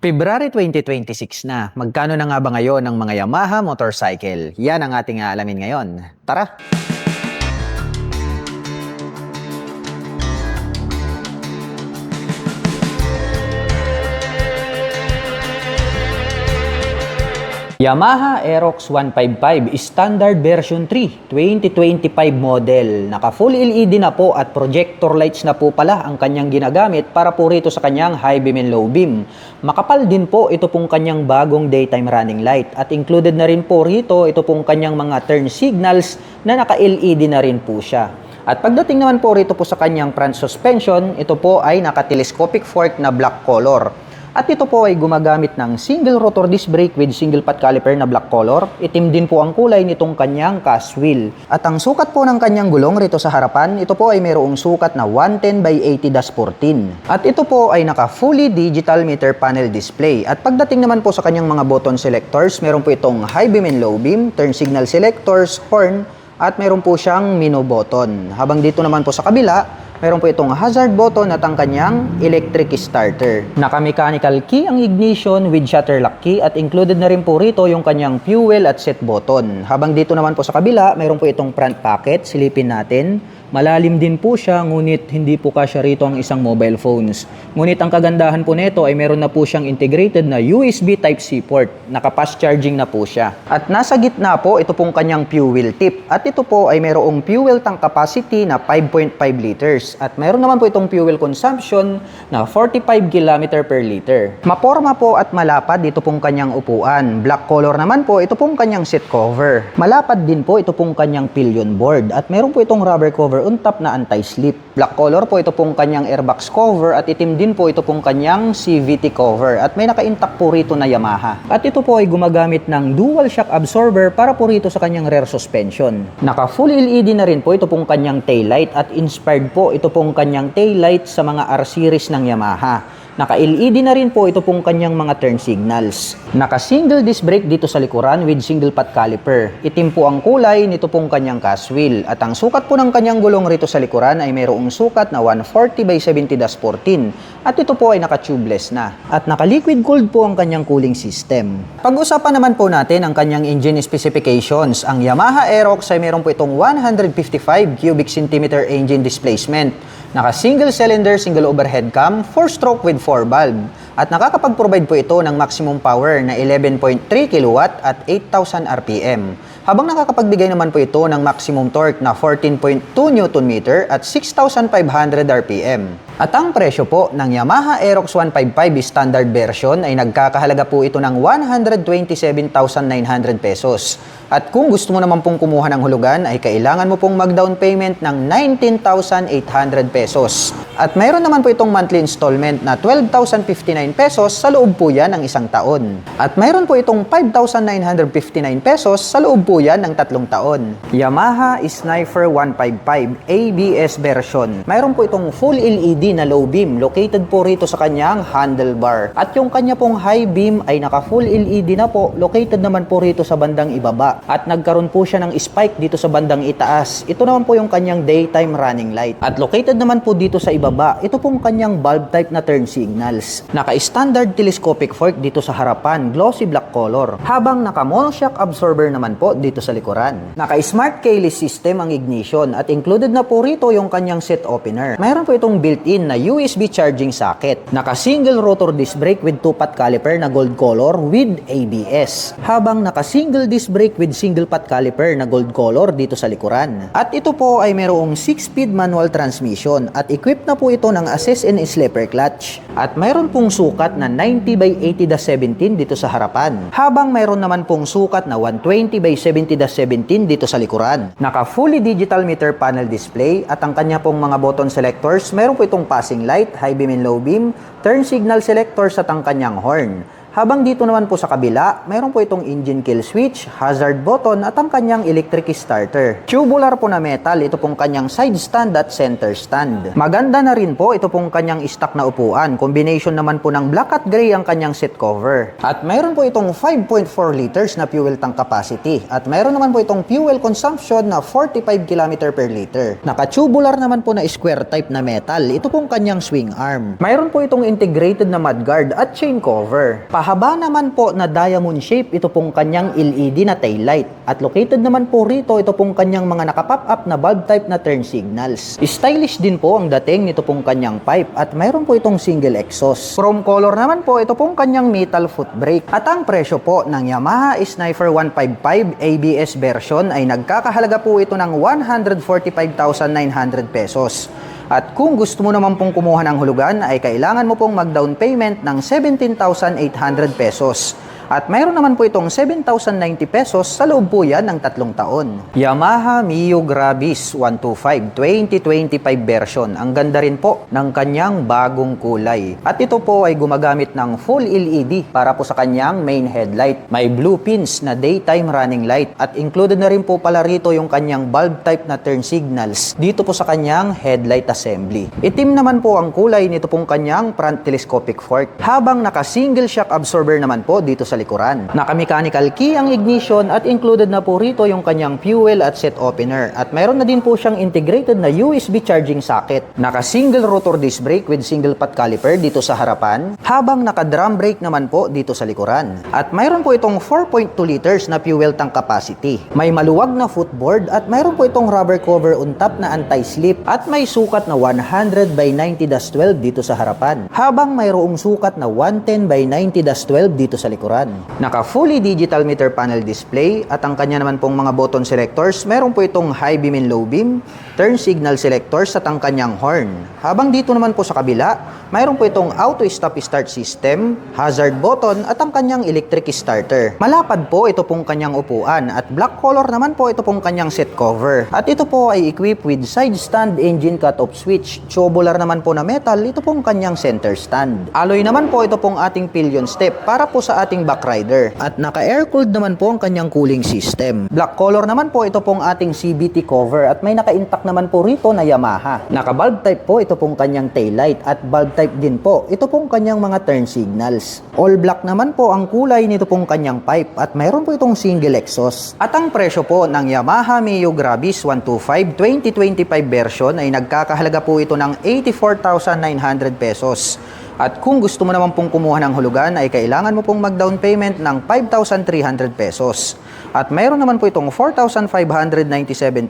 February 2026 na. Magkano na nga ba ngayon ang mga Yamaha motorcycle? Yan ang ating aalamin ngayon. Tara! Yamaha Aerox 155 Standard Version 3 2025 model. Naka full LED na po at projector lights na po pala ang kanyang ginagamit para po rito sa kanyang high beam and low beam. Makapal din po ito pong kanyang bagong daytime running light at included na rin po rito ito pong kanyang mga turn signals na naka LED na rin po siya. At pagdating naman po rito po sa kanyang front suspension, ito po ay naka telescopic fork na black color. At ito po ay gumagamit ng single rotor disc brake with single pot caliper na black color. Itim din po ang kulay nitong kanyang cast wheel. At ang sukat po ng kanyang gulong rito sa harapan, ito po ay mayroong sukat na 110 by 80-14. At ito po ay naka fully digital meter panel display. At pagdating naman po sa kanyang mga button selectors, meron po itong high beam and low beam, turn signal selectors, horn, at meron po siyang menu button. Habang dito naman po sa kabila, meron po itong hazard button at ang kanyang electric starter. Naka-mechanical key ang ignition with shutter lock key at included na rin po rito yung kanyang fuel at set button. Habang dito naman po sa kabila, meron po itong front pocket. Silipin natin. Malalim din po siya, ngunit hindi po kasya rito ang isang mobile phones. Ngunit ang kagandahan po nito ay meron na po siyang integrated na USB Type-C port. Naka-fast charging na po siya. At nasa gitna po, ito pong kanyang fuel tip. At ito po ay mayroong fuel tank capacity na 5.5 liters. At mayroon naman po itong fuel consumption na 45 km per liter. Maporma po at malapad dito pong kanyang upuan. Black color naman po, ito pong kanyang seat cover. Malapad din po ito pong kanyang pillion board. At meron po itong rubber cover on top na anti-slip. Black color po ito pong kanyang airbox cover at itim din po ito pong kanyang CVT cover at may naka-intact po rito na Yamaha. At ito po ay gumagamit ng dual shock absorber para po rito sa kanyang rear suspension. Naka full LED na rin po ito pong kanyang taillight at inspired po ito pong kanyang taillight sa mga R series ng Yamaha. Naka-LED na rin po ito pong kanyang mga turn signals. Naka-single disc brake dito sa likuran with single pot caliper. Itim po ang kulay nito pong kanyang cast wheel. At ang sukat po ng kanyang gulong rito sa likuran ay mayroong sukat na 140 by 70-14. At ito po ay naka-tubeless na. At naka-liquid cooled po ang kanyang cooling system. Pag-usapan naman po natin ang kanyang engine specifications. Ang Yamaha Aerox ay mayroon po itong 155 cubic centimeter engine displacement. Naka-single cylinder, single overhead cam, 4-stroke with 4 valve. At nakakapag-provide po ito ng maximum power na 11.3 kW at 8,000 RPM. Habang nakakapagbigay naman po ito ng maximum torque na 14.2 Nm at 6,500 RPM. At ang presyo po ng Yamaha Aerox 155 standard version ay nagkakahalaga po ito ng 127,900 pesos. At kung gusto mo naman pong kumuha ng hulugan ay kailangan mo pong mag-down payment ng 19,800 pesos. At mayroon naman po itong monthly installment na 12,059 pesos sa loob po yan ng isang taon. At mayroon po itong 5,959 pesos sa loob po yan ng 3 taon. Yamaha Sniper 155 ABS version. Mayroon po itong full LED na low beam located po rito sa kanyang handlebar. At yung kanya pong high beam ay naka full LED na po located naman po rito sa bandang ibaba. At nagkaroon po siya ng spike dito sa bandang itaas. Ito naman po yung kanyang daytime running light. At located naman po dito sa ibaba, ito pong kanyang bulb type na turn signals. Naka-standard telescopic fork dito sa harapan, glossy black color. Habang naka-monoshock absorber naman po dito sa likuran. Naka-smart keyless system ang ignition at included na po rito yung kanyang set opener. Mayroon po itong built-in na USB charging socket. Naka-single rotor disc brake with 2-pot caliper na gold color with ABS. Habang naka-single disc brake with single pot caliper na gold color dito sa likuran. At ito po ay mayroong 6-speed manual transmission at equipped na po ito ng assist and slipper clutch. At mayroon pong sukat na 90 by 80-17 dito sa harapan. Habang mayroon naman pong sukat na 120 by 70-17 dito sa likuran. Naka fully digital meter panel display at ang kanya pong mga button selectors, mayroon po itong passing light, high beam and low beam, turn signal selectors at ang kanyang horn. Habang dito naman po sa kabila, mayroon po itong engine kill switch, hazard button at ang kanyang electric starter. Tubular po na metal, ito pong kanyang side stand at center stand. Maganda na rin po ito pong kanyang stock na upuan. Combination naman po ng black at gray ang kanyang seat cover. At mayroon po itong 5.4 liters na fuel tank capacity. At mayroon naman po itong fuel consumption na 45 km per liter. Naka-tubular naman po na square type na metal, ito pong kanyang swing arm. Mayroon po itong integrated na mudguard at chain cover. Pahaba naman po na diamond shape, ito pong kanyang LED na taillight. At located naman po rito, ito pong kanyang mga nakapop up na bulb type na turn signals. Stylish din po ang dating nito pong kanyang pipe at mayroon po itong single exhaust. Chrome color naman po, ito pong kanyang metal foot brake. At ang presyo po ng Yamaha Sniper 155 ABS version ay nagkakahalaga po ito ng 145,900 pesos. At kung gusto mo naman pong kumuha ng hulugan ay kailangan mo pong mag-down payment ng 17,800 pesos. At mayroon naman po itong 7,090 pesos sa loob po yan ng 3 taon. Yamaha Mio Gravis 125 2025 version. Ang ganda rin po ng kanyang bagong kulay. At ito po ay gumagamit ng full LED para po sa kanyang main headlight. May blue pins na daytime running light. At included na rin po pala rito yung kanyang bulb type na turn signals dito po sa kanyang headlight assembly. Itim naman po ang kulay nito pong kanyang front telescopic fork. Habang naka-single shock absorber naman po dito sa likuran. Naka-mechanical key ang ignition at included na po rito yung kanyang fuel at set opener. At mayroon na din po siyang integrated na USB charging socket. Naka-single rotor disc brake with single pot caliper dito sa harapan, habang naka-drum brake naman po dito sa likuran. At mayroon po itong 4.2 liters na fuel tank capacity. May maluwag na footboard at mayroon po itong rubber cover on top na anti-slip at may sukat na 100 by 90-12 dito sa harapan. Habang mayroong sukat na 110 by 90-12 dito sa likuran. Naka fully digital meter panel display at ang kanya naman pong mga button selectors, meron po itong high beam and low beam, turn signal selectors at ang kanyang horn. Habang dito naman po sa kabila, mayroon po itong auto stop start system, hazard button at ang kanyang electric starter. Malapad po ito pong kanyang upuan at black color naman po ito pong kanyang seat cover. At ito po ay equipped with side stand engine cut-off switch. Tubular naman po na metal, ito pong kanyang center stand. Alloy naman po ito pong ating pillion step para po sa ating back rider. At naka-air-cooled naman po ang kanyang cooling system. Black color naman po ito pong ating CVT cover at may naka-intact naman po rito na Yamaha. Naka-bulb type po ito pong kanyang taillight at bulb type din po ito pong kanyang mga turn signals. All black naman po ang kulay nito pong kanyang pipe at mayroon po itong single exhaust. At ang presyo po ng Yamaha Mio Gravis 125 2025 version ay nagkakahalaga po ito ng 84,900 pesos. At kung gusto mo naman pong kumuha ng hulugan ay kailangan mo pong mag-down payment ng 5,300 pesos. At mayroon naman po itong 4,597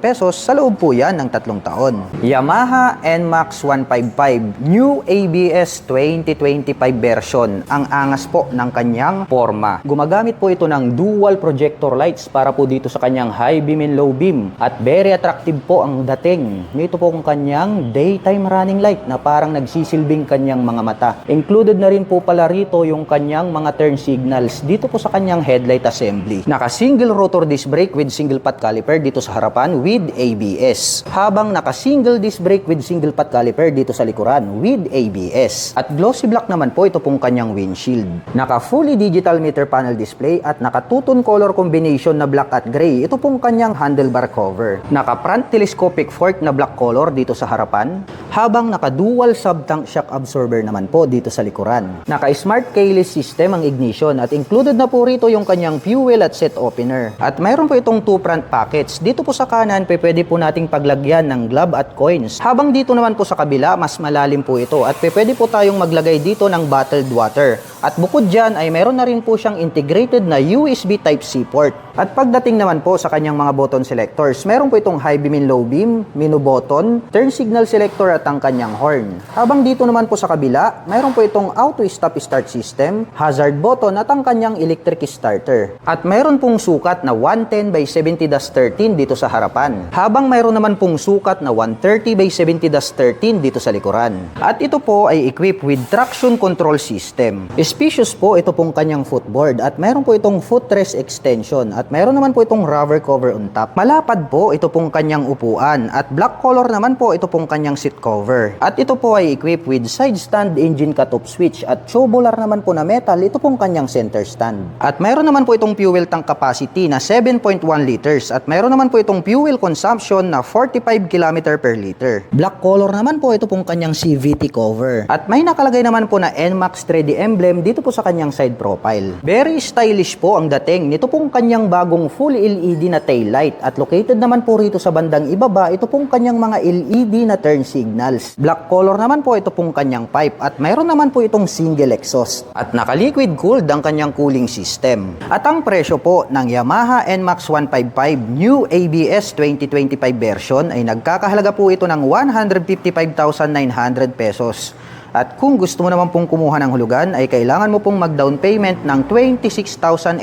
pesos sa loob po yan ng 3 taon. Yamaha NMAX 155 New ABS 2025 version. Ang angas po ng kanyang forma. Gumagamit po ito ng dual projector lights para po dito sa kanyang high beam and low beam. At very attractive po ang dating nito po ang kanyang daytime running light na parang nagsisilbing kanyang mga mata. Included na rin po pala rito yung kanyang mga turn signals dito po sa kanyang headlight assembly. Naka-single rotor disc brake with single pot caliper dito sa harapan with ABS. Habang naka-single disc brake with single pot caliper dito sa likuran with ABS. At glossy black naman po ito pong kanyang windshield. Naka-fully digital meter panel display at naka-two-tone color combination na black at gray. Ito pong kanyang handlebar cover. Naka-front telescopic fork na black color dito sa harapan. Habang naka-dual sub-tank shock absorber naman po dito sa likuran. Naka-smart keyless system ang ignition at included na po rito yung kanyang fuel at set opener. At mayroon po itong 2 front pockets. Dito po sa kanan, pwede po nating paglagyan ng glove at coins. Habang dito naman po sa kabila, mas malalim po ito at pwede po tayong maglagay dito ng bottled water. At bukod dyan ay mayroon na rin po siyang integrated na USB Type-C port. At pagdating naman po sa kanyang mga button selectors, meron po itong high beam and low beam, menu button, turn signal selector at ang kanyang horn. Habang dito naman po sa kabila, mayroon po itong auto stop start system, hazard button at ang kanyang electric starter. At mayroon pong sukat na 110 by 70-13 dito sa harapan. Habang mayroon naman pong sukat na 130 by 70-13 dito sa likuran. At ito po ay equipped with traction control system. Spacious po ito pong kanyang footboard at mayroon po itong footrest extension at mayroon naman po itong rubber cover on top. Malapad po ito pong kanyang upuan at black color naman po ito pong kanyang seat cover. At ito po ay equipped with side stand engine engine cut-off switch at tubular naman po na metal, ito pong kanyang center stand. At mayroon naman po itong fuel tank capacity na 7.1 liters at mayroon naman po itong fuel consumption na 45 km per liter. Black color naman po ito pong kanyang CVT cover. At may nakalagay naman po na NMAX 3D emblem dito po sa kanyang side profile. Very stylish po ang dating nito pong kanyang bagong full LED na tail light at located naman po rito sa bandang ibaba ito pong kanyang mga LED na turn signals. Black color naman po ito pong kanyang pipe at mayroon naman po itong single exhaust. At naka-liquid cooled ang kanyang cooling system. At ang presyo po ng Yamaha NMAX 155 New ABS 2025 version ay nagkakahalaga po ito ng 155,900 pesos. At kung gusto mo naman pong kumuha ng hulugan ay kailangan mo pong mag-down payment ng 26,800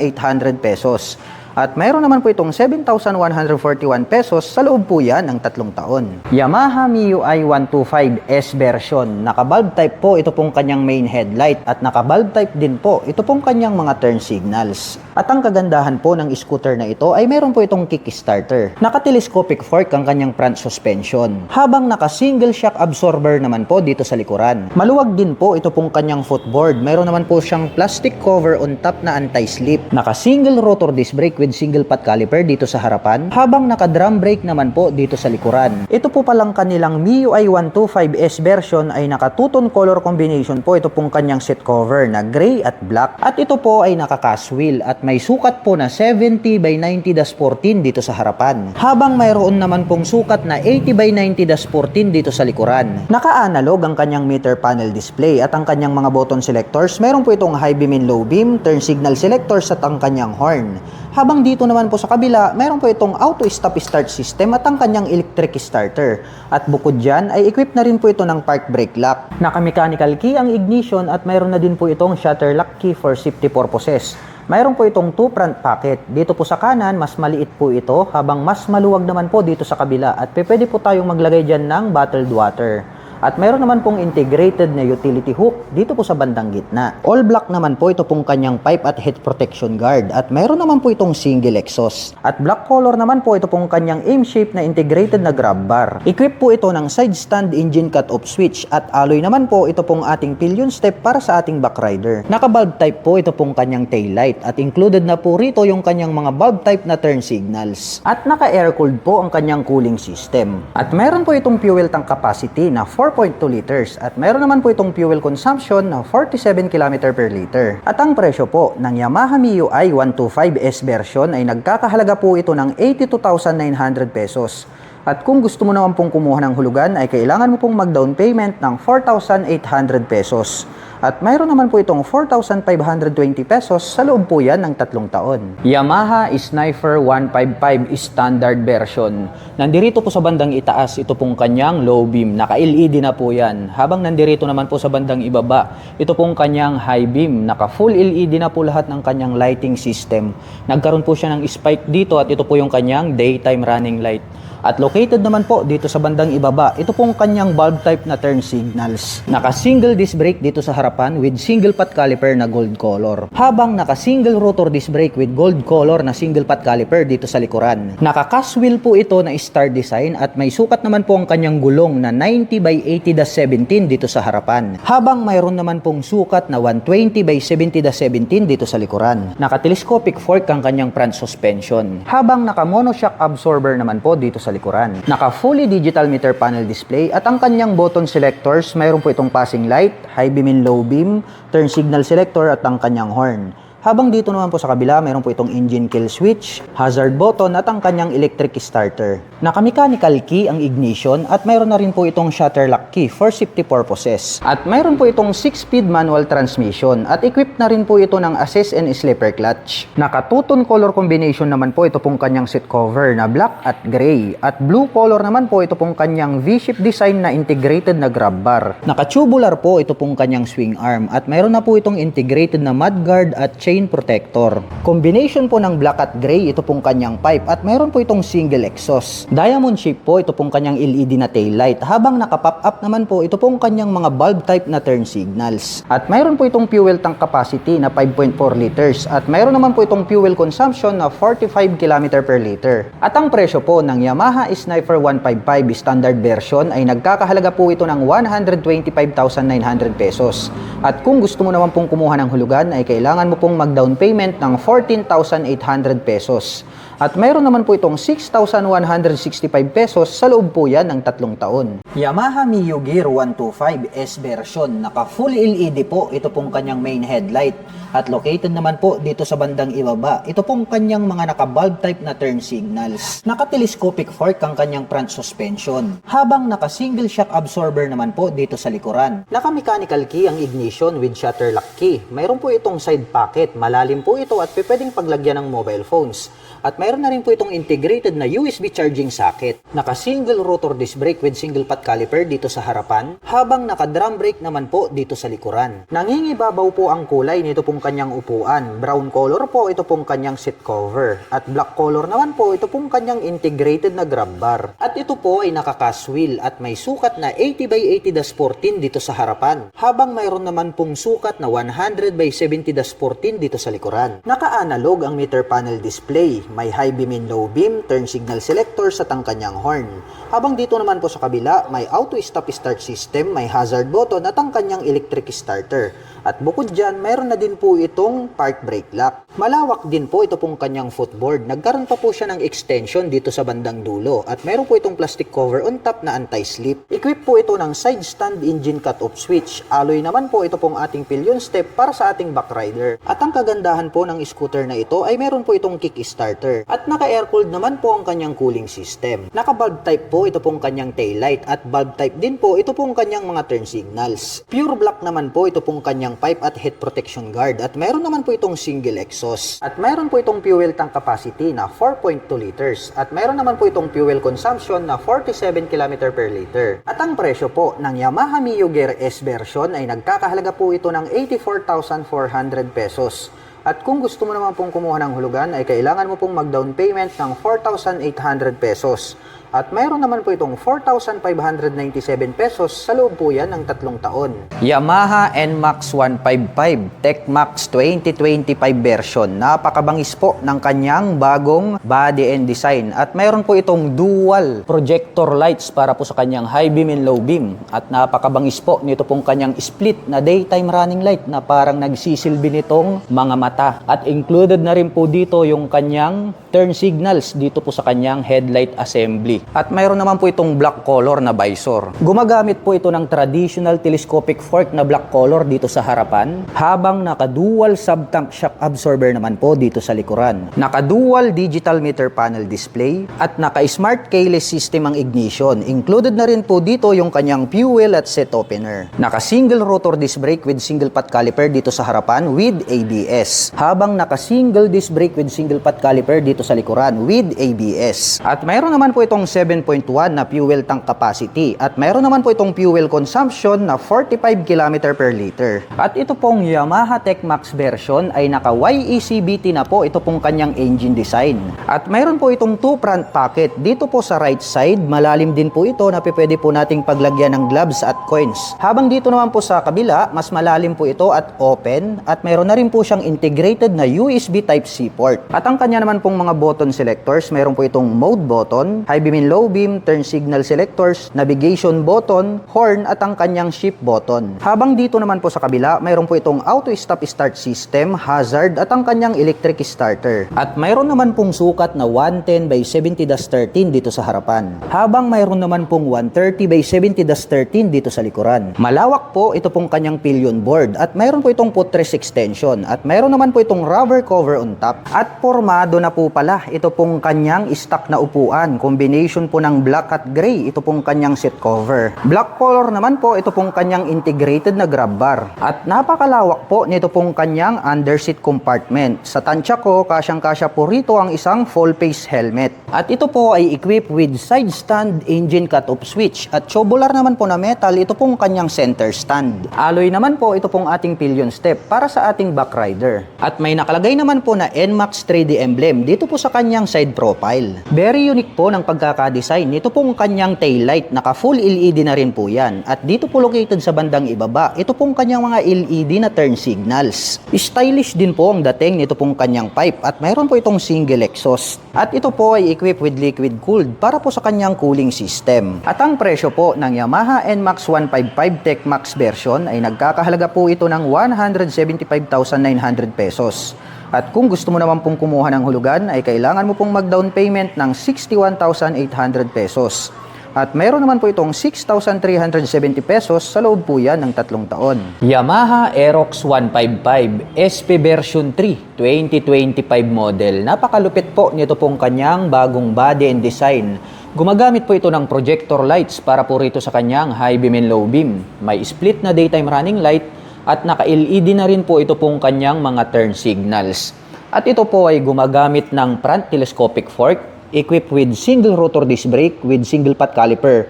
pesos. At mayroon naman po itong 7,141 pesos sa loob po yan ng 3 taon. Yamaha MIUI 125S version. Naka-bulb type po ito pong kanyang main headlight at naka-bulb type din po ito pong kanyang mga turn signals. At ang kagandahan po ng scooter na ito ay mayroon po itong kickstarter. Naka-telescopic fork ang kanyang front suspension. Habang naka-single shock absorber naman po dito sa likuran. Maluwag din po ito pong kanyang footboard. Mayroon naman po siyang plastic cover on top na anti-slip. Naka-single rotor disc brake with single pot caliper dito sa harapan, habang naka-drum brake naman po dito sa likuran. Ito po palang kanilang MIUI 125S version ay naka-two-tone color combination po ito pong kanyang seat cover na gray at black. At ito po ay naka-cast wheel at may sukat po na 70 by 90-14 dito sa harapan. Habang mayroon naman pong sukat na 80 by 90-14 dito sa likuran. Naka-analog ang kanyang meter panel display at ang kanyang mga button selectors. Mayroon po itong high beam and low beam, turn signal selectors at ang kanyang horn. Habang dito naman po sa kabila, mayroon po itong auto stop start system at ang kanyang electric starter. At bukod dyan ay equipped na rin po ito ng park brake lock. Naka-mechanical key ang ignition at mayroon na din po itong shutter lock key for safety purposes. Mayroon po itong 2 front pocket. Dito po sa kanan, mas maliit po ito, habang mas maluwag naman po dito sa kabila. At pwede po tayong maglagay dyan ng bottled water. At mayroon naman pong integrated na utility hook dito po sa bandang gitna. All black naman po ito pong kanyang pipe at head protection guard. At mayroon naman po itong single exhaust. At black color naman po ito pong kanyang M-shape na integrated na grab bar. Equipped po ito ng side stand engine cut-off switch. At alloy naman po ito pong ating pillion step para sa ating backrider. Naka-bulb type po ito pong kanyang tail light. At included na po rito yung kanyang mga bulb type na turn signals. At naka-air cooled po ang kanyang cooling system. At mayroon po itong fuel tank capacity na 4.2 liters at mayroon naman po itong fuel consumption na 47 km per liter. At ang presyo po ng Yamaha MIUI 125S version ay nagkakahalaga po ito ng 82,900 pesos. At kung gusto mo naman pong kumuha ng hulugan ay kailangan mo pong mag-down payment ng 4,800 pesos. At mayroon naman po itong 4,520 pesos sa loob po yan ng 3 taon. Yamaha Sniper 155 standard version. Nandirito po sa bandang itaas, ito pong kanyang low beam. Naka-LED na po yan. Habang nandirito naman po sa bandang ibaba, ito pong kanyang high beam. Naka-full LED na po lahat ng kanyang lighting system. Nagkaroon po siya ng spike dito at ito po yung kanyang daytime running light. At located naman po dito sa bandang ibaba, ito pong kanyang bulb type na turn signals. Naka-single disc brake dito sa harapan with single pot caliper na gold color. Habang naka-single rotor disc brake with gold color na single pot caliper dito sa likuran. Naka-cast wheel po ito na star design at may sukat naman po ang kanyang gulong na 90 by 80-17 dito sa harapan. Habang mayroon naman pong sukat na 120 by 70-17 dito sa likuran. Naka-telescopic fork ang kanyang front suspension. Habang naka-monoshock absorber naman po dito sa likuran. Naka-fully digital meter panel display at ang kanyang button selectors, mayroon po itong passing light, high beam and low beam, turn signal selector at ang kanyang horn. Habang dito naman po sa kabila, mayroon po itong engine kill switch, hazard button at ang kanyang electric starter. Naka-mechanical key ang ignition at mayroon na rin po itong shutter lock key for safety purposes. At mayroon po itong 6-speed manual transmission at equipped na rin po ito ng assist and slipper clutch. Naka-two-tone color combination naman po ito pong kanyang seat cover na black at gray. At blue color naman po ito pong kanyang V-shape design na integrated na grab bar. Naka-tubular po ito pong kanyang swing arm at mayroon na po itong integrated na mudguard at chain protector. Combination po ng black at gray ito pong kanyang pipe at mayroon po itong single exhaust. Diamond shape po ito pong kanyang LED na tail light, habang naka-pop up naman po ito pong kanyang mga bulb type na turn signals. At mayroon po itong fuel tank capacity na 5.4 liters at mayroon naman po itong fuel consumption na 45 km per liter. At ang presyo po ng Yamaha Sniper 155 standard version ay nagkakahalaga po ito ng 125,900 pesos. At kung gusto mo naman pong kumuha ng hulugan ay kailangan mo pong mag-down payment ng 14,800 pesos. At mayroon naman po itong 6,165 pesos sa loob po yan ng 3 taon. Yamaha Mio Gear 125 S version, naka full LED po ito pong kanyang main headlight. At located naman po dito sa bandang ibaba, ito pong kanyang mga naka-bulb type na turn signals. Naka-telescopic fork ang kanyang front suspension, habang naka-single shock absorber naman po dito sa likuran. Naka-mechanical key ang ignition with shutter lock key. Mayroon po itong side pocket, malalim po ito at pwedeng paglagyan ng mobile phones. At mayroon na rin po itong integrated na USB charging socket. Naka-single rotor disc brake with single pot caliper dito sa harapan, habang naka-drum brake naman po dito sa likuran. Nangingibabaw po ang kulay nito pong kanyang upuan. Brown color po ito pong kanyang seat cover. At black color naman po ito pong kanyang integrated na grab bar. At ito po ay naka-cast wheel at may sukat na 80x80-14 dito sa harapan, habang mayroon naman pong sukat na 100x70-14 dito sa likuran. Naka-analog ang meter panel display. May high beam and low beam, turn signal selector sa kanyang horn. Habang dito naman po sa kabila, may auto stop start system, may hazard button at ang kanyang electric starter. At bukod dyan, mayroon na din po itong park brake lock. Malawak din po ito pong kanyang footboard. Nagkaroon pa po siya ng extension dito sa bandang dulo. At mayroon po itong plastic cover on top na anti-slip. Equip po ito ng side stand engine cut-off switch. Alloy naman po ito pong ating pillion step para sa ating backrider. At ang kagandahan po ng scooter na ito ay mayroon po itong kickstarter. At naka-air-cooled naman po ang kanyang cooling system. Naka-bulb type po ito pong kanyang taillight at bulb type din po ito pong kanyang mga turn signals. Pure black naman po ito pong kanyang pipe at head protection guard at mayroon naman po itong single exhaust. At mayroon po itong fuel tank capacity na 4.2 liters at mayroon naman po itong fuel consumption na 47 km per liter. At ang presyo po ng Yamaha Mio Gear S version ay nagkakahalaga po ito ng 84,400 pesos. At kung gusto mo naman pong kumuha ng hulugan ay kailangan mo pong mag-down payment ng 4,800 pesos. At mayroon naman po itong 4,597 pesos sa loob po yan ng 3 taon. Yamaha NMAX 155 TechMax 2025 version. Napakabangis po ng kanyang bagong body and design. At mayroon po itong dual projector lights para po sa kanyang high beam and low beam. At napakabangis po nito pong kanyang split na daytime running light na parang nagsisilbi nitong mga mata. At included na rin po dito yung kanyang turn signals dito po sa kanyang headlight assembly. At mayroon naman po itong black color na visor. Gumagamit po ito ng traditional telescopic fork na black color dito sa harapan, habang naka-dual sub-tank shock absorber naman po dito sa likuran. Naka-dual digital meter panel display at naka-smart keyless system ang ignition. Included na rin po dito yung kanyang fuel at set opener. Naka-single rotor disc brake with single pot caliper dito sa harapan with ABS, habang naka-single disc brake with single pot caliper dito sa likuran with ABS. At mayroon naman po itong 7.1 na fuel tank capacity at mayroon naman po itong fuel consumption na 45 km per liter. At ito pong Yamaha TechMax version ay naka YECBT na po ito pong kanyang engine design. At mayroon po itong 2 front pocket. Dito po sa right side, malalim din po ito na pwede po nating paglagyan ng gloves at coins. Habang dito naman po sa kabila, mas malalim po ito at open at mayroon na rin po siyang integrated na USB Type-C port. At ang kanya naman pong mga button selectors, mayroon po itong mode button, high beam and low beam, turn signal selectors, navigation button, horn at ang kanyang shift button. Habang dito naman po sa kabila, mayroon po itong auto stop start system, hazard at ang kanyang electric starter. At mayroon naman pong sukat na 110x70-13 dito sa harapan. Habang mayroon naman pong 130x70-13 dito sa likuran. Malawak po ito pong kanyang pillion board at mayroon po itong footrest extension at mayroon naman po itong rubber cover on top at formado na po pala, ito pong kanyang stock na upuan. Combination po ng black at gray, ito pong kanyang seat cover. Black color naman po, ito pong kanyang integrated na grab bar. At napakalawak po nito pong kanyang underseat compartment. Sa tansya ko, kasyang-kasya po rito ang isang full face helmet. At ito po ay equipped with side stand engine cut-off switch. At tubular naman po na metal, ito pong kanyang center stand. Alloy naman po, ito pong ating pillion step para sa ating back rider. At may nakalagay naman po na NMAX 3D emblem dito po sa kanyang side profile. Very unique po ng pagkakadesign. Ito pong kanyang taillight, naka full LED na rin po yan. At dito po located sa bandang ibaba, ito pong kanyang mga LED na turn signals. Stylish din po ang dating nito pong kanyang pipe at mayroon po itong single exhaust. At ito po ay equipped with liquid cooled para po sa kanyang cooling system. At ang presyo po ng Yamaha NMAX 155 Tech Max version ay nagkakahalaga po ito ng 175,900 pesos. At kung gusto mo naman pong kumuha ng hulugan ay kailangan mo pong mag-down payment ng 61,800 pesos. At meron naman po itong 6,370 pesos sa loob po yan ng 3 taon. Yamaha Aerox 155 SP version 3 2025 model. Napakalupit po nito pong kanyang bagong body and design. Gumagamit po ito ng projector lights para po rito sa kanyang high beam and low beam. May split na daytime running light at naka-LED na rin po ito pong kanyang mga turn signals. At ito po ay gumagamit ng front telescopic fork, equipped with single rotor disc brake with single pot caliper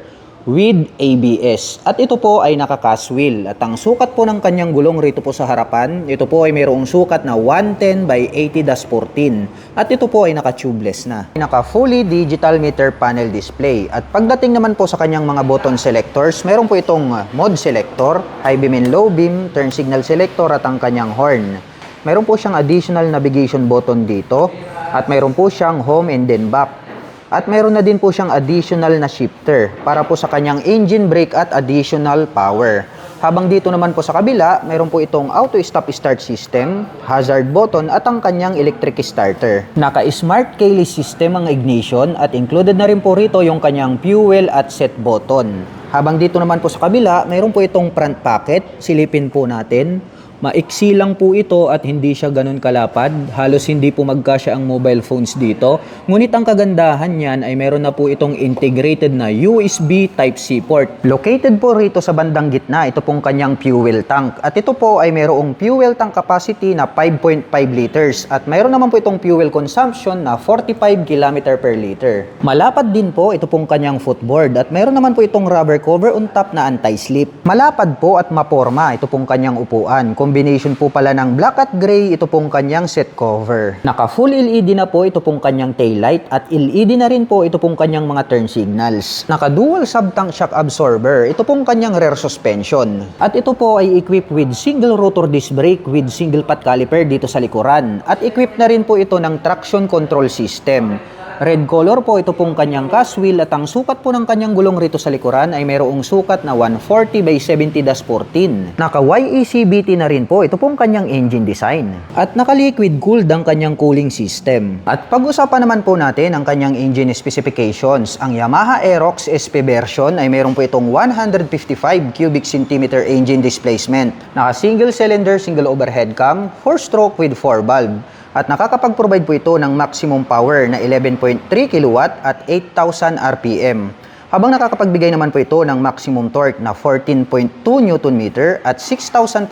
with ABS. At ito po ay naka-cast wheel. At ang sukat po ng kanyang gulong rito po sa harapan, ito po ay mayroong sukat na 110 by 80-14. At ito po ay naka-tubeless na. Naka-fully digital meter panel display. At pagdating naman po sa kanyang mga button selectors, meron po itong mode selector, high beam and low beam, turn signal selector at ang kanyang horn. Meron po siyang additional navigation button dito. At meron po siyang home and then back. At meron na din po siyang additional na shifter para po sa kanyang engine brake at additional power. Habang dito naman po sa kabila, meron po itong auto stop start system, hazard button at ang kanyang electric starter. Naka-smart keyless system ang ignition at included na rin po rito yung kanyang fuel at set button. Habang dito naman po sa kabila, meron po itong front pocket. Silipin po natin. Maiksi lang po ito at hindi siya ganun kalapad. Halos hindi po magkasya ang mobile phones dito. Ngunit ang kagandahan niyan ay meron na po itong integrated na USB Type-C port. Located po rito sa bandang gitna, ito pong kanyang fuel tank. At ito po ay mayroong fuel tank capacity na 5.5 liters. At mayroon naman po itong fuel consumption na 45 km per liter. Malapad din po ito pong kanyang footboard. At mayroon naman po itong rubber cover on top na anti-slip. Malapad po at maporma ito pong kanyang upuan. Combination po pala ng black at gray, ito pong kanyang seat cover. Naka full LED na po ito pong kanyang taillight at LED na rin po ito pong kanyang mga turn signals. Naka dual sub-tank shock absorber, ito pong kanyang rear suspension. At ito po ay equipped with single rotor disc brake with single pot caliper dito sa likuran. At equipped na rin po ito ng traction control system. Red color po ito pong kanyang cast wheel at ang sukat po ng kanyang gulong rito sa likuran ay mayroong sukat na 140 by 70-14. Naka YECBT na rin po ito pong kanyang engine design. At naka liquid cooled ang kanyang cooling system. At pag-usapan naman po natin ang kanyang engine specifications. Ang Yamaha Aerox SP version ay mayroon po itong 155 cubic centimeter engine displacement. Naka single cylinder, single overhead cam, 4-stroke with 4 valve. At nakakapag-provide po ito ng maximum power na 11.3 kW at 8,000 RPM. Habang nakakapagbigay naman po ito ng maximum torque na 14.2 Nm at 6,500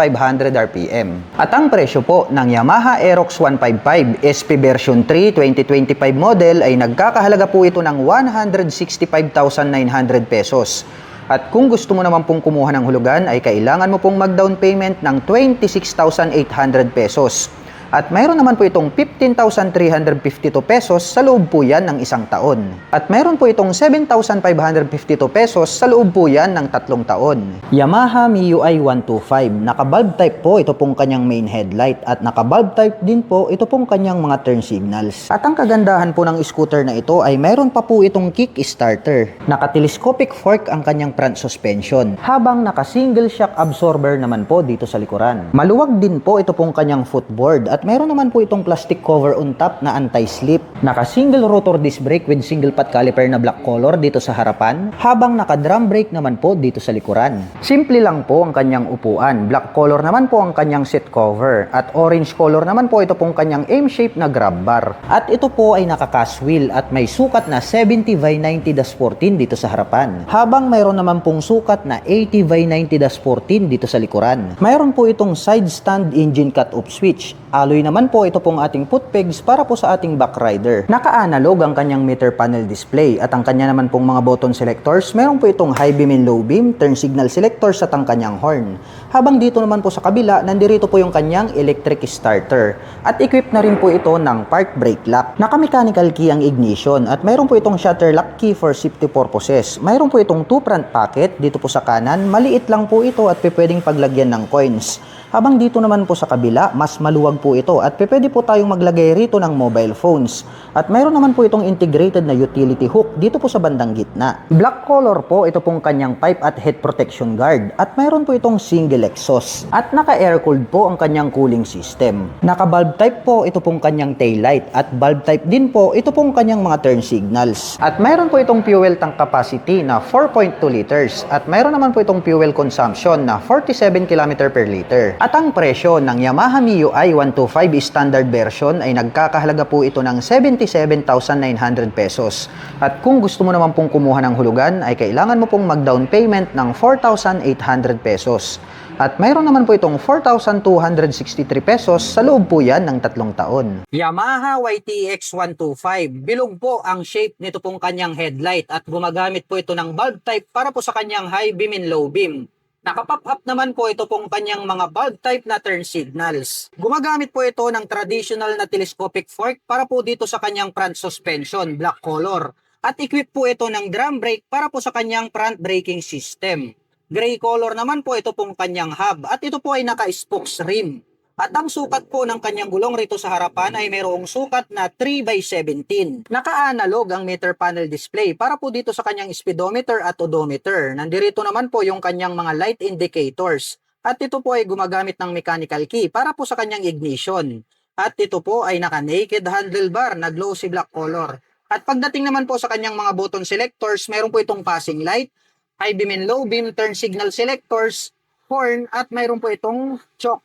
RPM. At ang presyo po ng Yamaha Aerox 155 SP version 3 2025 model ay nagkakahalaga po ito ng 165,900 pesos. At kung gusto mo naman pong kumuha ng hulugan ay kailangan mo pong mag-down payment ng 26,800 pesos. At mayroon naman po itong 15,352 pesos sa loob po yan ng 1 taon. At mayroon po itong 7,552 pesos sa loob po yan ng 3 taon. Yamaha MIUI 125. Naka-bulb type po ito pong kanyang main headlight at naka-bulb type din po ito pong kanyang mga turn signals. At ang kagandahan po ng scooter na ito ay mayroon pa po itong kick starter. Naka-telescopic fork ang kanyang front suspension habang naka-single shock absorber naman po dito sa likuran. Maluwag din po ito pong kanyang footboard at meron naman po itong plastic cover on top na anti-slip. Naka single rotor disc brake with single pot caliper na black color dito sa harapan, habang naka drum brake naman po dito sa likuran. Simple lang po ang kanyang upuan. Black color naman po ang kanyang seat cover at orange color naman po ito pong kanyang M-shape na grab bar. At ito po ay naka-cast wheel at may sukat na 70/90-14 dito sa harapan. Habang mayroon naman pong sukat na 80/90-14 dito sa likuran. Mayroon po itong side stand engine cut-off switch. Alloy naman po ito pong ating foot pegs para po sa ating back rider. Naka-analog ang kanyang meter panel display at ang kanya naman pong mga button selectors, meron po itong high beam and low beam, turn signal selectors at ang kanyang horn. Habang dito naman po sa kabila, nandirito po yung kanyang electric starter. At equipped na rin po ito ng park brake lock. Naka-mechanical key ang ignition at mayroon po itong shutter lock key for safety purposes. Mayroon po itong 2 front pocket dito po sa kanan. Maliit lang po ito at pwedeng paglagyan ng coins. Habang dito naman po sa kabila, mas maluwag po ito at pwede po tayong maglagay rito ng mobile phones. At mayroon naman po itong integrated na utility hook dito po sa bandang gitna. Black color po ito pong kanyang pipe at head protection guard at mayroon po itong single exhaust. At naka-air-cooled po ang kanyang cooling system. Naka-bulb type po ito pong kanyang taillight at bulb type din po ito pong kanyang mga turn signals. At mayroon po itong fuel tank capacity na 4.2 liters at mayroon naman po itong fuel consumption na 47 km per liter. At ang presyo ng Yamaha MIUI 125 standard version ay nagkakahalaga po ito ng 77,900 pesos. At kung gusto mo naman pong kumuha ng hulugan ay kailangan mo pong mag-down payment ng 4,800 pesos. At mayroon naman po itong 4,263 pesos sa loob po yan ng 3 taon. Yamaha YTX 125. Bilog po ang shape nito pong kanyang headlight at gumagamit po ito ng bulb type para po sa kanyang high beam and low beam. Naka-pop up naman po ito pong kanyang mga bulb type na turn signals. Gumagamit po ito ng traditional na telescopic fork para po dito sa kanyang front suspension, black color. At equip po ito ng drum brake para po sa kanyang front braking system. Gray color naman po ito pong kanyang hub at ito po ay naka-spokes rim. At ang sukat po ng kanyang gulong rito sa harapan ay mayroong sukat na 3/17. Naka-analog ang meter panel display para po dito sa kanyang speedometer at odometer. Nandirito naman po yung kanyang mga light indicators. At ito po ay gumagamit ng mechanical key para po sa kanyang ignition. At ito po ay naka-naked handlebar na glossy black color. At pagdating naman po sa kanyang mga button selectors, mayroon po itong passing light, high beam and low beam, turn signal selectors, horn, at mayroon po itong choke.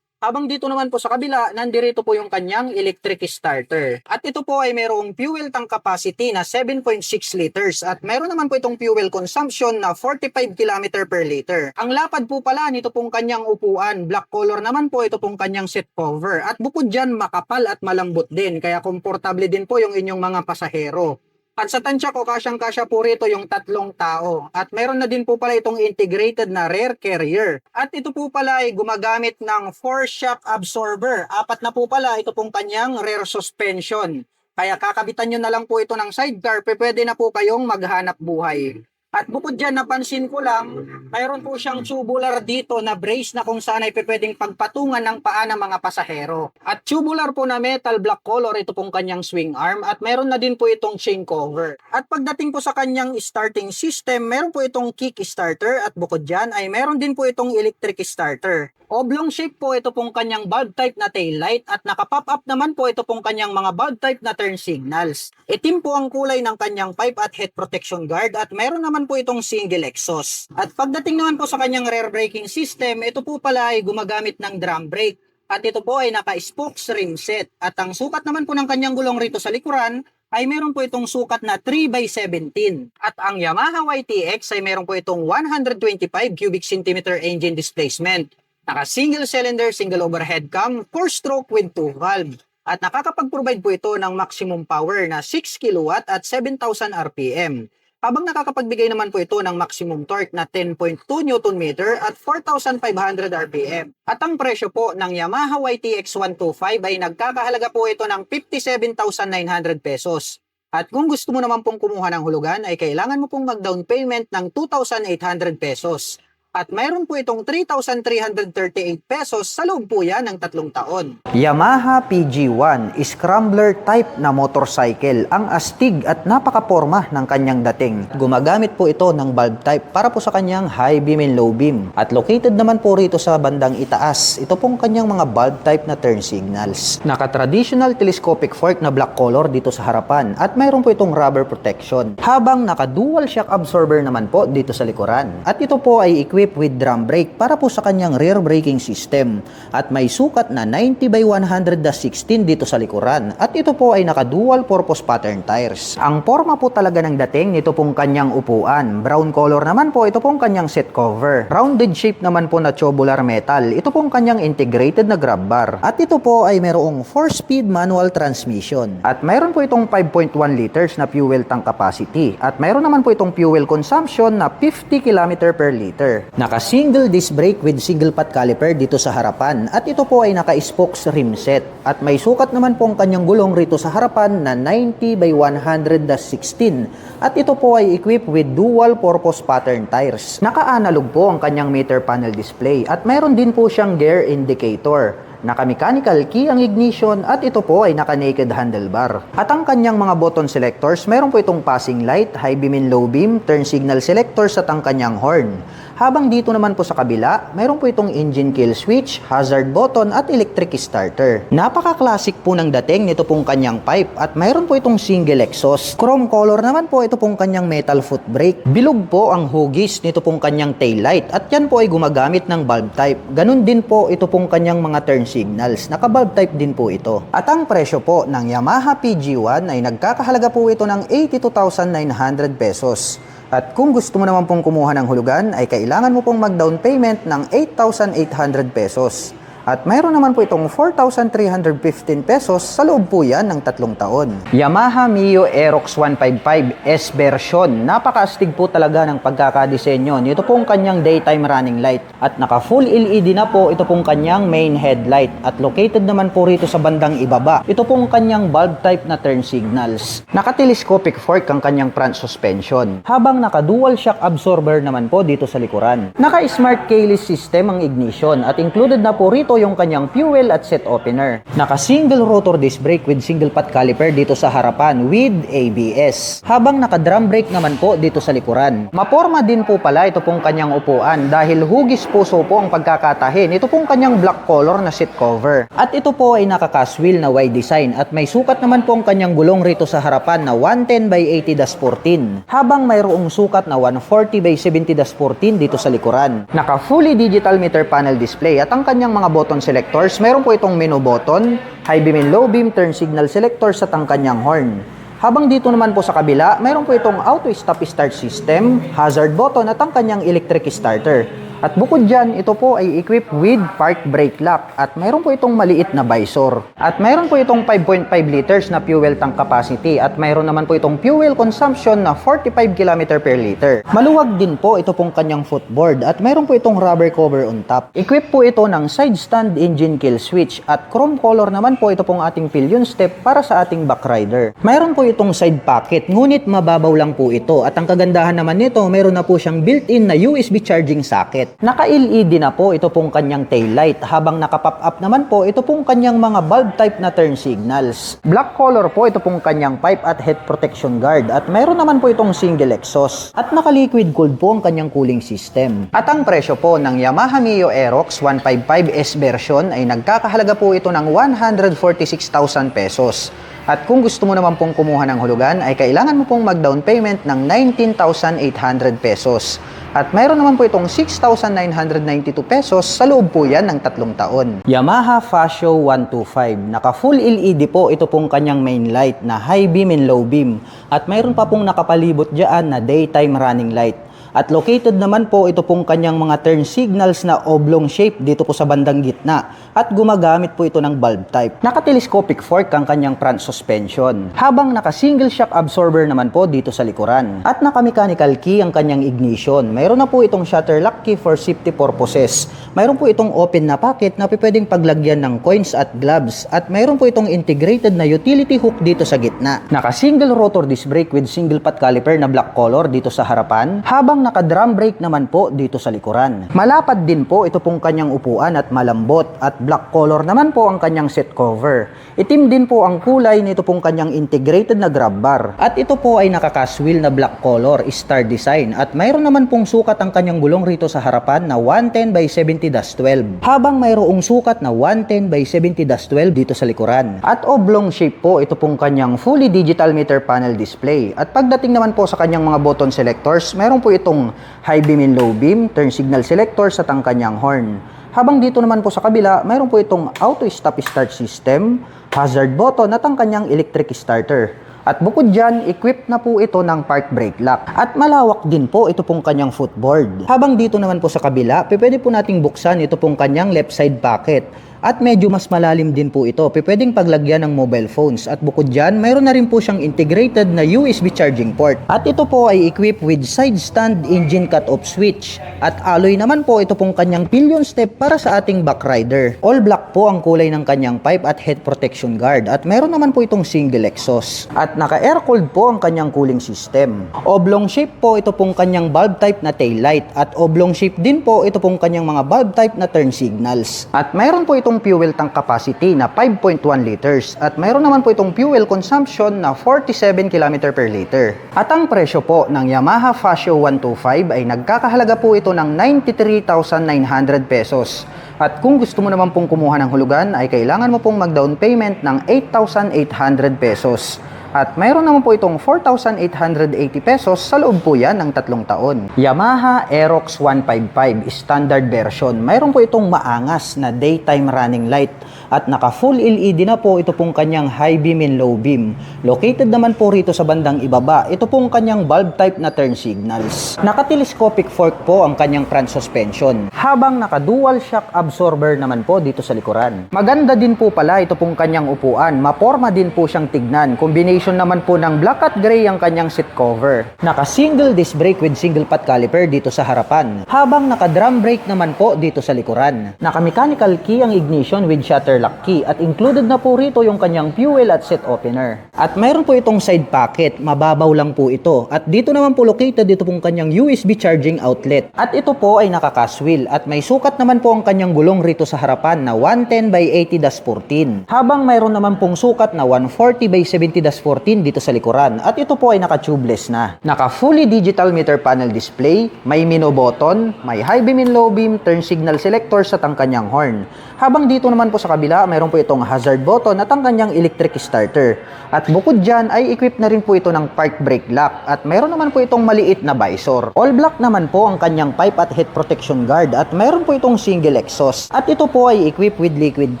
Habang dito naman po sa kabila, nandirito po yung kanyang electric starter. At ito po ay mayroong fuel tank capacity na 7.6 liters at mayroon naman po itong fuel consumption na 45 km per liter. Ang lapad po pala nito pong kanyang upuan, black color naman po ito pong kanyang seat cover. At bukod dyan, makapal at malambot din, kaya komportable din po yung inyong mga pasahero. At sa tansya ko, kasyang-kasya po rito yung 3 tao. At meron na din po pala itong integrated na rear carrier. At ito po pala ay gumagamit ng 4 shock absorber. 4 na po pala ito pong kanyang rear suspension. Kaya kakabitan nyo na lang po ito ng sidecar, pwede na po kayong maghanap buhay. At bukod dyan, napansin ko lang, mayroon po siyang tubular dito na brace na kung saan ay pwedeng pagpatungan ng paa ng mga pasahero. At tubular po na metal black color ito pong kanyang swing arm at mayroon na din po itong chain cover. At pagdating po sa kanyang starting system, mayroon po itong kick starter at bukod dyan ay mayroon din po itong electric starter. Oblong shape po ito pong kanyang bulb type na taillight at naka-pop up naman po ito pong kanyang mga bulb type na turn signals. Itim po ang kulay ng kanyang pipe at head protection guard at mayroon naman po itong single exhaust. At pagdating naman po sa kanyang rear braking system, ito po pala ay gumagamit ng drum brake at ito po ay naka-spokes rim set. At ang sukat naman po ng kanyang gulong rito sa likuran ay meron po itong sukat na 3/17. At ang Yamaha YTX ay meron po itong 125 cubic centimeter engine displacement. Naka-single cylinder, single overhead cam, 4-stroke with 2 valve. At nakakapag-provide po ito ng maximum power na 6 kW at 7,000 RPM. Habang nakakapagbigay naman po ito ng maximum torque na 10.2 Nm at 4,500 RPM. At ang presyo po ng Yamaha YTX 125 ay nagkakahalaga po ito ng 57,900 pesos. At kung gusto mo naman pong kumuha ng hulugan ay kailangan mo pong mag-down payment ng 2,800 pesos. At mayroon po itong 3,338 pesos sa loob po yan ng 3 taon. Yamaha PG1, scrambler type na motorcycle. Ang astig at napakaporma ng kanyang dating. Gumagamit po ito ng bulb type para po sa kanyang high beam and low beam. At located naman po rito sa bandang itaas, ito pong kanyang mga bulb type na turn signals. Naka-traditional telescopic fork na black color dito sa harapan at mayroon po itong rubber protection. Habang naka-dual shock absorber naman po dito sa likuran. At ito po ay equipped with drum brake para po sa kanyang rear braking system. At may sukat na 90/100-16 dito sa likuran. At ito po ay naka-dual purpose pattern tires. Ang forma po talaga ng dating nito pong kanyang upuan. Brown color naman po ito pong kanyang seat cover. Rounded shape naman po na tubular metal. Ito pong kanyang integrated na grab bar. At ito po ay mayroong 4-speed manual transmission. At mayroon po itong 5.1 liters na fuel tank capacity. At mayroon naman po itong fuel consumption na 50 km per liter. Naka-single disc brake with single pot caliper dito sa harapan. At ito po ay naka-spokes rim set. At may sukat naman po ang kanyang gulong rito sa harapan na 90/100-16. At ito po ay equipped with dual purpose pattern tires. Naka-analog po ang kanyang meter panel display. At mayroon din po siyang gear indicator. Naka-mechanical key ang ignition at ito po ay naka-naked handlebar. At ang kanyang mga button selectors, meron po itong passing light, high beam and low beam, turn signal selectors at ang kanyang horn. Habang dito naman po sa kabila, mayroon po itong engine kill switch, hazard button at electric starter. Napaka-classic po ng dating nito pong kanyang pipe at mayroon po itong single exhaust. Chrome color naman po ito pong kanyang metal foot brake. Bilog po ang hugis nito pong kanyang tail light at yan po ay gumagamit ng bulb type. Ganun din po ito pong kanyang mga turn signals. Naka-bulb type din po ito. At ang presyo po ng Yamaha PG1 ay nagkakahalaga po ito ng 82,900 pesos. At kung gusto mo naman pong kumuha ng hulugan, ay kailangan mo pong mag-down payment ng 8,800 pesos. At mayroon naman po itong 4,315 pesos sa loob po yan ng 3 taon. Yamaha Mio Aerox 155 S version. Napakaastig po talaga ng pagkakadisenyo. Ito pong kanyang daytime running light. At naka full LED na po ito pong kanyang main headlight. At located naman po rito sa bandang ibaba. Ito pong kanyang bulb type na turn signals. Naka-telescopic fork ang kanyang front suspension. Habang naka-dual shock absorber naman po dito sa likuran. Naka-smart keyless system ang ignition. At included na po rito yung kanyang fuel at set opener. Naka-single rotor disc brake with single pot caliper dito sa harapan with ABS. Habang naka-drum brake naman po dito sa likuran. Maporma din po pala ito pong kanyang upuan dahil hugis puso po ang pagkakatahin. Ito pong kanyang black color na seat cover. At ito po ay naka-cast wheel na wide design at may sukat naman po ang kanyang gulong rito sa harapan na 110/80-14. Habang mayroong sukat na 140/70-14 dito sa likuran. Naka-fully digital meter panel display at ang kanyang mga button selectors, meron po itong menu button, high beam and low beam, turn signal selectors at ang kanyang horn. Habang dito naman po sa kabila, meron po itong auto stop start system, hazard button at ang kanyang electric starter. At bukod dyan, ito po ay equipped with park brake lock at mayroon po itong maliit na visor. At mayroon po itong 5.5 liters na fuel tank capacity at mayroon naman po itong fuel consumption na 45 km per liter. Maluwag din po ito pong kanyang footboard at mayroon po itong rubber cover on top. Equipped po ito ng side stand engine kill switch at chrome color naman po ito pong ating pillion step para sa ating backrider. Mayroon po itong side pocket ngunit mababaw lang po ito at ang kagandahan naman nito, mayroon na po siyang built-in na USB charging socket. Naka-LED na po ito pong kanyang taillight habang naka-pop up naman po ito pong kanyang mga bulb type na turn signals. Black color po ito pong kanyang pipe at head protection guard at mayroon naman po itong single exhaust at naka-liquid cooled po ang kanyang cooling system. At ang presyo po ng Yamaha Mio Aerox 155S version ay nagkakahalaga po ito ng 146,000 pesos. At kung gusto mo naman pong kumuha ng hulugan ay kailangan mo pong mag-down payment ng 19,800 pesos. At mayroon naman po itong 6,992 pesos sa loob po yan ng 3 taon. Yamaha Fasio 125. Naka full LED po ito pong kanyang main light na high beam and low beam. At mayroon pa pong nakapalibot dyan na daytime running light. At located naman po ito pong kanyang mga turn signals na oblong shape dito po sa bandang gitna. At gumagamit po ito ng bulb type. Naka-telescopic fork ang kanyang front suspension. Habang naka-single shock absorber naman po dito sa likuran. At naka-mechanical key ang kanyang ignition. Mayroon na po itong shutter lock key for safety purposes. Mayroon po itong open na pocket na pwedeng paglagyan ng coins at gloves. At mayroon po itong integrated na utility hook dito sa gitna. Naka-single rotor disc brake with single pot caliper na black color dito sa harapan. Habang naka-drum brake naman po dito sa likuran. Malapad din po ito pong kanyang upuan at malambot, at black color naman po ang kanyang seat cover. Itim din po ang kulay nito pong kanyang integrated na grab bar. At ito po ay nakaka-wheel na black color, star design, at mayroon naman pong sukat ang kanyang gulong rito sa harapan na 110 by 70-12. Habang mayroong sukat na 110 by 70-12 dito sa likuran. At oblong shape po ito pong kanyang fully digital meter panel display. At pagdating naman po sa kanyang mga button selectors, mayroon po itong high beam and low beam, turn signal selectors at ang kanyang horn. Habang dito naman po sa kabila, mayroon po itong auto stop start system, hazard button at ang kanyang electric starter. At bukod dyan, equipped na po ito ng park brake lock. At malawak din po ito pong kanyang footboard. Habang dito naman po sa kabila, pwede po nating buksan ito pong kanyang left side pocket. At medyo mas malalim din po ito. Pwedeng paglagyan ng mobile phones. At bukod dyan, mayroon na rin po siyang integrated na USB charging port. At ito po ay equipped with side stand engine cut-off switch. At alloy naman po ito pong kanyang pillion step para sa ating back rider. All black po ang kulay ng kanyang pipe at head protection guard. At mayroon naman po itong single exhaust. At naka-air-cooled po ang kanyang cooling system. Oblong shape po ito pong kanyang bulb type na tail light. At oblong shape din po ito pong kanyang mga bulb type na turn signals. At mayroon po itong fuel tank capacity na 5.1 liters at mayroon naman po itong fuel consumption na 47 km per liter. At ang presyo po ng Yamaha Fascio 125 ay nagkakahalaga po ito ng 93,900 pesos. At kung gusto mo naman pong kumuha ng hulugan ay kailangan mo pong mag-down payment ng 8,800 pesos. At mayroon naman po itong 4,880 pesos sa loob po yan ng 3 taon. Yamaha Aerox 155 standard version. Mayroon po itong maangas na daytime running light. At naka full LED na po ito pong kanyang high beam and low beam. Located naman po rito sa bandang ibaba, ito pong kanyang bulb type na turn signals. Naka-telescopic fork po ang kanyang front suspension. Habang naka-dual shock absorber naman po dito sa likuran. Maganda din po pala ito pong kanyang upuan. Maporma din po siyang tignan. Combination naman po ng black at gray ang kanyang seat cover. Naka-single disc brake with single pot caliper dito sa harapan. Habang naka-drum brake naman po dito sa likuran. Naka-mechanical key ang ignition with shutter lock key at included na po rito yung kanyang fuel at seat opener. At mayroon po itong side pocket, mababaw lang po ito. At dito naman po located dito pong kanyang USB charging outlet. At ito po ay nakaka-wheel at may sukat naman po ang kanyang gulong rito sa harapan na 110 by 80-14. Habang mayroon naman pong sukat na 140 by 70-14 dito sa likuran. At ito po ay naka-tubeless na. Naka-fully digital meter panel display, may mino button, may high beam and low beam, turn signal selectors at ang kanyang horn. Habang dito naman po sa kabila, mayroon po itong hazard button at ang kanyang electric starter. At bukod dyan ay equipped na rin po ito ng park brake lock at mayroon naman po itong maliit na visor. All black naman po ang kanyang pipe at head protection guard at mayroon po itong single exhaust. At ito po ay equipped with liquid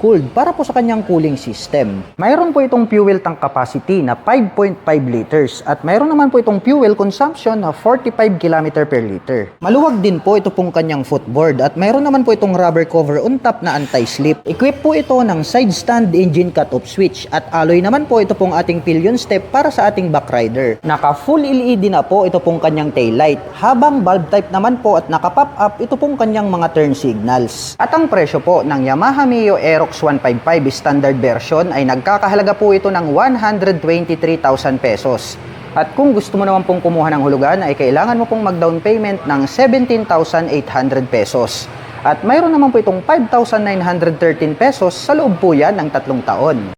cooled para po sa kanyang cooling system. Mayroon po itong fuel tank capacity na 5.5 liters at mayroon naman po itong fuel consumption na 45 km per liter. Maluwag din po ito pong kanyang footboard at mayroon naman po itong rubber cover on top na anti-slip. Equipped po ito ng side stand engine cut-off switch at alloy naman po ito pong ating pillion step para sa ating back rider. Naka full LED na po ito pong kanyang tail light habang bulb type naman po at naka pop up ito pong kanyang mga turn signals. At ang presyo po ng Yamaha Mio Aerox 155 standard version ay nagkakahalaga po ito ng 123,000 pesos. At kung gusto mo naman pong kumuha ng hulugan ay kailangan mo pong mag-down payment ng 17,800 pesos. At mayroon naman po itong 5,913 pesos sa loob po yan ng 3 taon.